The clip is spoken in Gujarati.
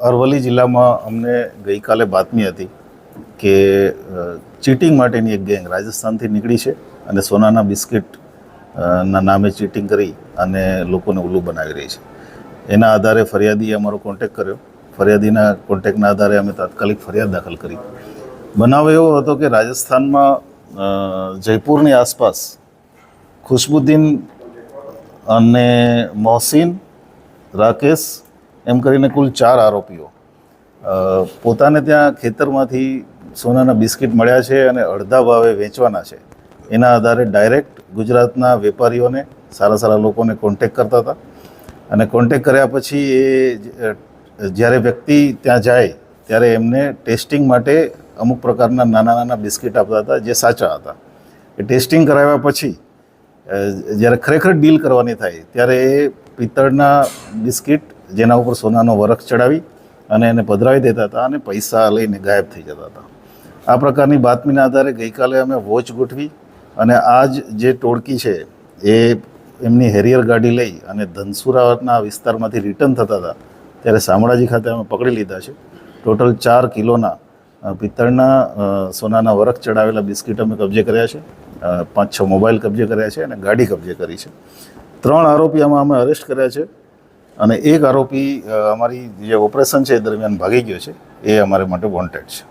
અરવલ્લી જિલ્લામાં અમને ગઈકાલે બાતમી હતી કે ચીટિંગ માટેની એક ગેંગ રાજસ્થાનથી નીકળી છે અને સોનાના બિસ્કિટ ના નામે ચીટિંગ કરી અને લોકોને ઉલ્લુ બનાવી રહી છે. એના આધારે ફરિયાદીએ અમારો કોન્ટેક્ટ કર્યો. ફરિયાદીના કોન્ટેક્ટના આધારે અમે તાત્કાલિક ફરિયાદ દાખલ કરી. બનાવ એવો હતો કે રાજસ્થાનમાં જયપુરની આસપાસ ખુશબુદ્દીન અને મોહસિન, રાકેશ એમ કરીને કુલ 4 આરોપીઓ પોતાને ત્યાં ખેતરમાંથી સોનાના બિસ્કિટ મળ્યા છે અને અડધા ભાવે વેચવાના છે. એના આધારે ડાયરેક્ટ ગુજરાતના વેપારીઓને, સારા સારા લોકોને કોન્ટેક્ટ કરતા હતા અને કોન્ટેક્ટ કર્યા પછી એ જ્યારે વ્યક્તિ ત્યાં જાય ત્યારે એમને ટેસ્ટિંગ માટે અમુક પ્રકારના નાના નાના બિસ્કિટ આપતા હતા જે સાચા હતા. એ ટેસ્ટિંગ કરાવ્યા પછી જ્યારે ખરેખર ડીલ કરવાની થાય ત્યારે એ પિત્તળના બિસ્કિટ જેના ઉપર સોનાનો વરખ ચડાવી અને એને પધરાવી દેતા હતા અને પૈસા લઈને ગાયબ થઈ જતા હતા. આ પ્રકારની બાતમીના આધારે ગઈકાલે અમે વોચ ગોઠવી અને આ જે ટોળકી છે એ એમની હેરિયર ગાડી લઈ અને ધનસુરાના વિસ્તારમાંથી રિટર્ન થતા હતા ત્યારે શામળાજી ખાતે અમે પકડી લીધા છે. ટોટલ 4 કિલોના પિત્તળના સોનાના વરખ ચડાવેલા બિસ્કિટ અમે કબજે કર્યા છે. 5-6 મોબાઈલ કબજે કર્યા છે અને ગાડી કબજે કરી છે. 3 આરોપી આમાં અમે અરેસ્ટ કર્યા છે અને એક આરોપી અમારી જે ઓપરેશન છે એ દરમિયાન ભાગી ગયો છે. એ અમારે માટે વોન્ટેડ છે.